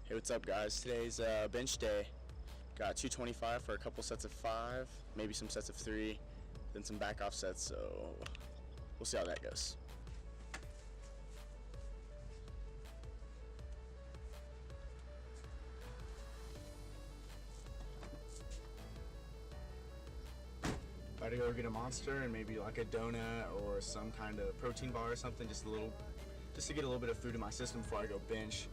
Hey, what's up, guys? Today's bench day. Got 225 for a couple sets of 5, maybe some sets of 3, then some back off sets, so we'll see how that goes. About to go get a Monster and maybe like a donut or some kind of protein bar or something, just to get a little bit of food in my system before I go bench.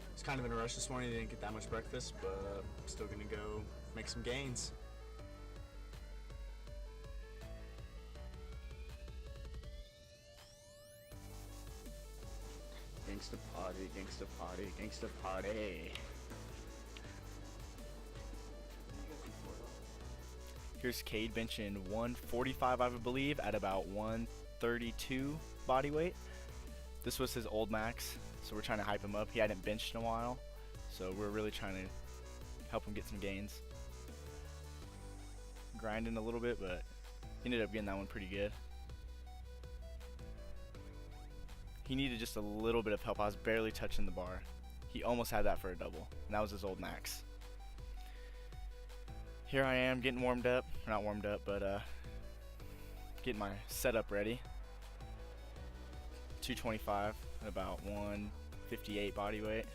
I was kind of in a rush this morning, didn't get that much breakfast, but I'm still gonna go make some gains. Gangsta party, gangsta party, gangsta party. Here's Cade benching 145, I believe, at about 132 body weight. This was his old max, so we're trying to hype him up. He hadn't benched in a while, so we're really trying to help him get some gains. Grinding a little bit, but he ended up getting that one pretty good. He needed just a little bit of help. I was barely touching the bar. He almost had that for a double, and that was his old max. Here I am getting warmed up, not warmed up, but getting my setup ready. 225 at about 158 body weight.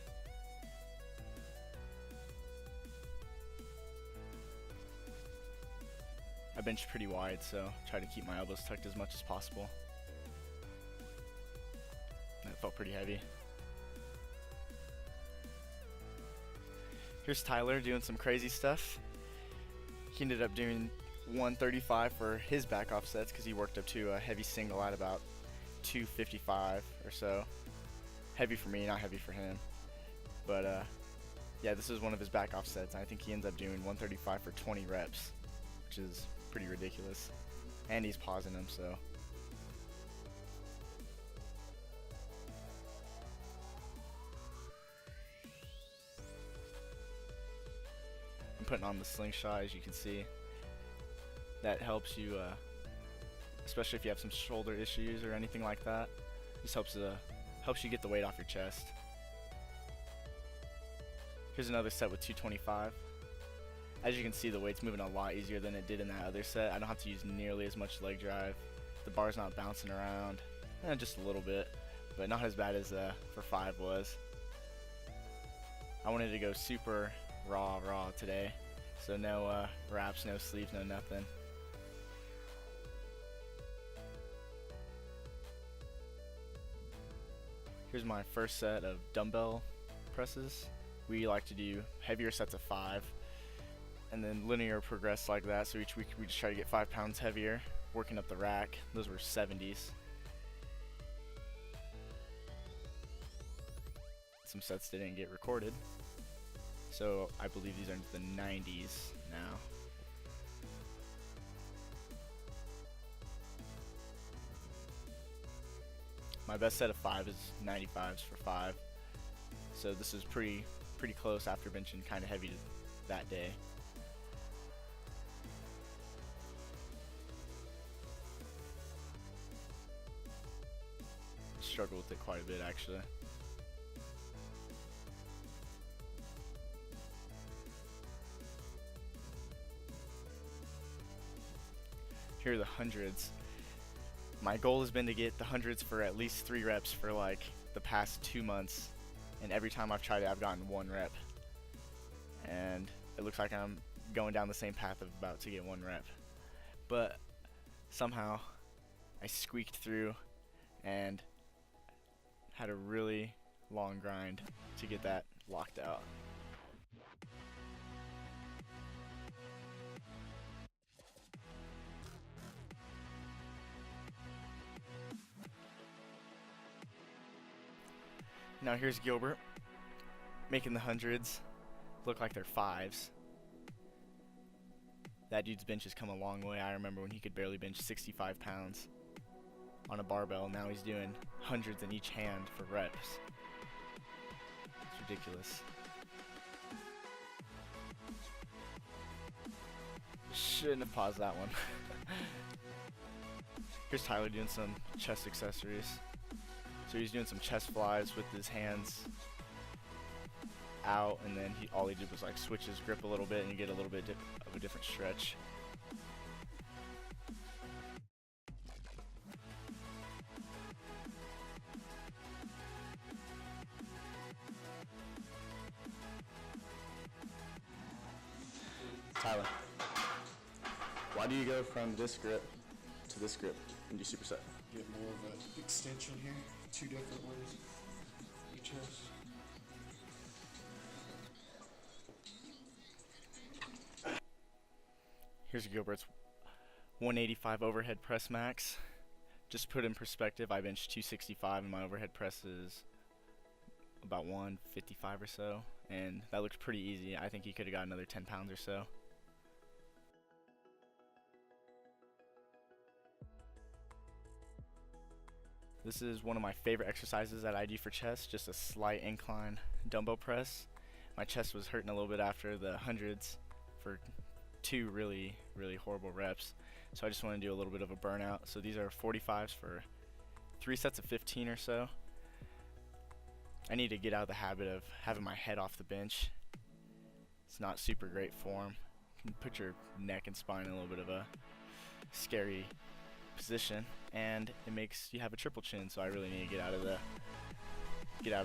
I bench pretty wide, so try to keep my elbows tucked as much as possible. That felt pretty heavy. Here's Tyler doing some crazy stuff. He ended up doing 135 for his back off sets because he worked up to a heavy single at about 255 or so. Heavy for me, not heavy for him. But yeah, this is one of his back off sets. I think he ends up doing 135 for 20 reps, which is pretty ridiculous. And he's pausing them, so. I'm putting on the slingshot, as you can see. That helps you, especially if you have some shoulder issues or anything like that. Just helps you get the weight off your chest. Here's another set with 225. As you can see, the weight's moving a lot easier than it did in that other set. I don't have to use nearly as much leg drive. The bar's not bouncing around, just a little bit, but not as bad as for 5 was. I wanted to go super raw today, so no wraps, no sleeves, no nothing. Here's my first set of dumbbell presses. We like to do heavier sets of 5 and then linear progress like that, so each week we just try to get 5 pounds heavier, working up the rack. Those were 70s. Some sets didn't get recorded, so I believe these are the 90s now. My best set of 5 is 95s for 5, so this is pretty close after benching kind of heavy that day. Struggled with it quite a bit, actually. Here are the hundreds. My goal has been to get the hundreds for at least 3 reps for like the past 2 months, and every time I've tried it, I've gotten 1 rep. And it looks like I'm going down the same path of about to get 1 rep. But somehow I squeaked through and had a really long grind to get that locked out. Now here's Gilbert making the hundreds look like they're 5s. That dude's bench has come a long way. I remember when he could barely bench 65 pounds on a barbell. Now he's doing hundreds in each hand for reps. It's ridiculous. Shouldn't have paused that one. Here's Tyler doing some chest accessories. So he's doing some chest flies with his hands out, and then all he did was like switch his grip a little bit, and you get a little bit of a different stretch. Tyler, why do you go from this grip to this grip and do superset? Get more of an extension here, 2 different ones, each chest. Here's Gilbert's 185 overhead press max. Just to put in perspective, I bench 265 and my overhead press is about 155 or so, and that looks pretty easy. I think he could have got another 10 pounds or so. This is one of my favorite exercises that I do for chest, just a slight incline dumbbell press. My chest was hurting a little bit after the hundreds for 2 really horrible reps, so I just want to do a little bit of a burnout. So these are 45s for 3 sets of 15 or so. I need to get out of the habit of having my head off the bench. It's not super great form. You can put your neck and spine in a little bit of a scary position, and it makes you have a triple chin, so I really need to get out of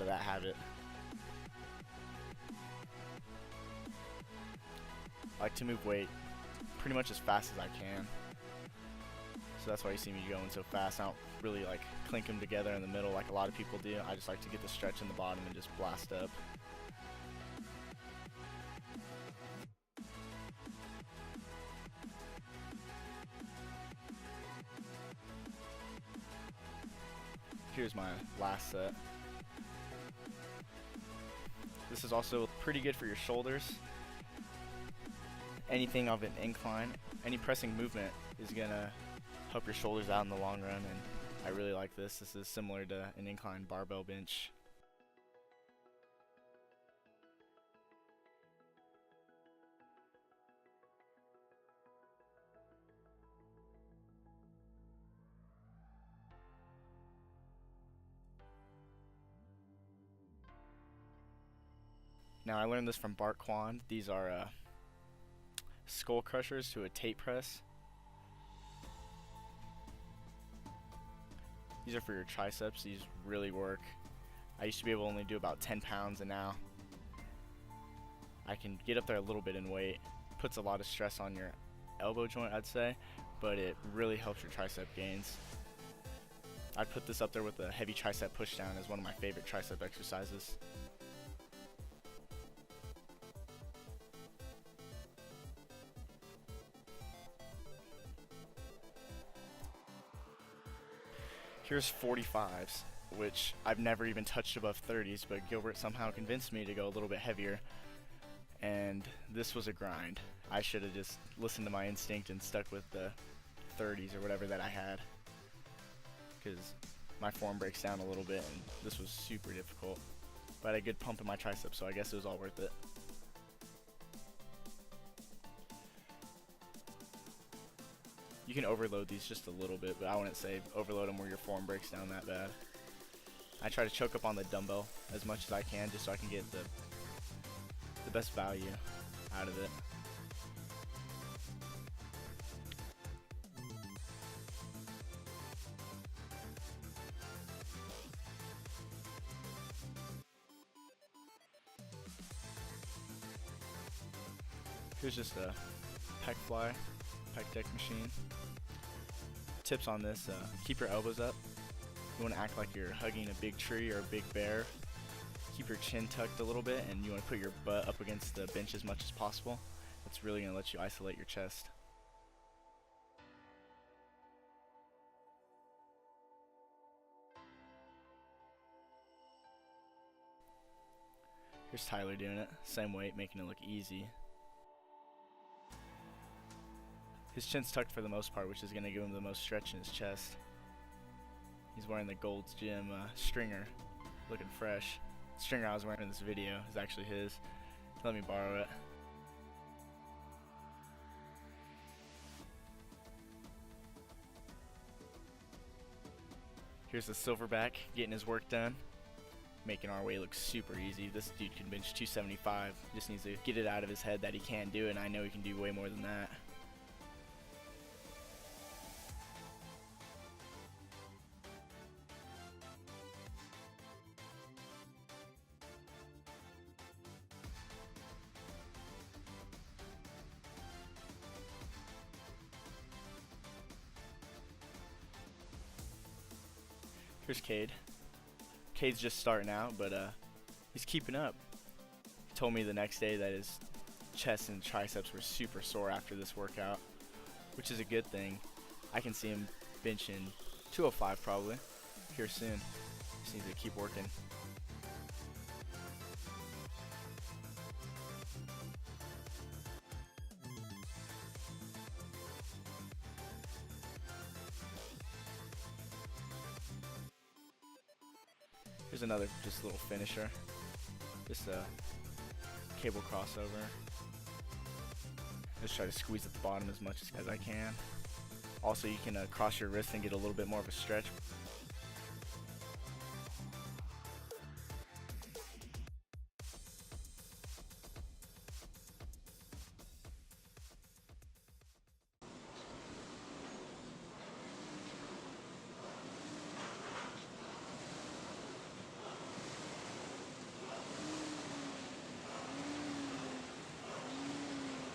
that habit. I like to move weight pretty much as fast as I can, so that's why you see me going so fast. I don't really like clink them together in the middle like a lot of people do. I just like to get the stretch in the bottom and just blast up. Here's my last set. This is also pretty good for your shoulders. Anything of an incline, any pressing movement is gonna help your shoulders out in the long run, and I really like this. This is similar to an incline barbell bench. Now I learned this from Bart Kwan. These are skull crushers to a tape press. These are for your triceps. These really work. I used to be able to only do about 10 pounds, and now I can get up there a little bit in weight. Puts a lot of stress on your elbow joint, I'd say, but it really helps your tricep gains. I'd put this up there with a heavy tricep pushdown as one of my favorite tricep exercises. Here's 45s, which I've never even touched above 30s, but Gilbert somehow convinced me to go a little bit heavier, and this was a grind. I should have just listened to my instinct and stuck with the 30s or whatever that I had, because my form breaks down a little bit, and this was super difficult. But I had a good pump in my triceps, so I guess it was all worth it. You can overload these just a little bit, but I wouldn't say overload them where your form breaks down that bad. I try to choke up on the dumbbell as much as I can just so I can get the best value out of it. Here's just a pec fly, pec deck machine. Tips on this, keep your elbows up. You want to act like you're hugging a big tree or a big bear. Keep your chin tucked a little bit, and you want to put your butt up against the bench as much as possible. That's really going to let you isolate your chest. Here's Tyler doing it, same weight, making it look easy. His chin's tucked for the most part, which is going to give him the most stretch in his chest. He's wearing the Gold's Gym stringer, looking fresh. The stringer I was wearing in this video is actually his. Let me borrow it. Here's the silverback getting his work done. making our weight look super easy. This dude can bench 275. Just needs to get it out of his head that he can do it, and I know he can do way more than that. Here's Cade. Cade's just starting out, but he's keeping up. He told me the next day that his chest and triceps were super sore after this workout, which is a good thing. I can see him benching 205 probably here soon. Just need to keep working. Here's another just little finisher. Just a cable crossover. Just try to squeeze at the bottom as much as I can. Also, you can cross your wrist and get a little bit more of a stretch.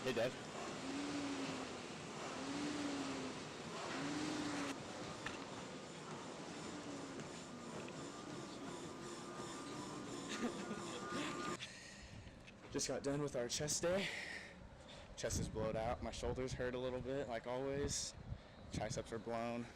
Hey, Dad. Just got done with our chest day. Chest is blowed out. My shoulders hurt a little bit, like always. Triceps are blown.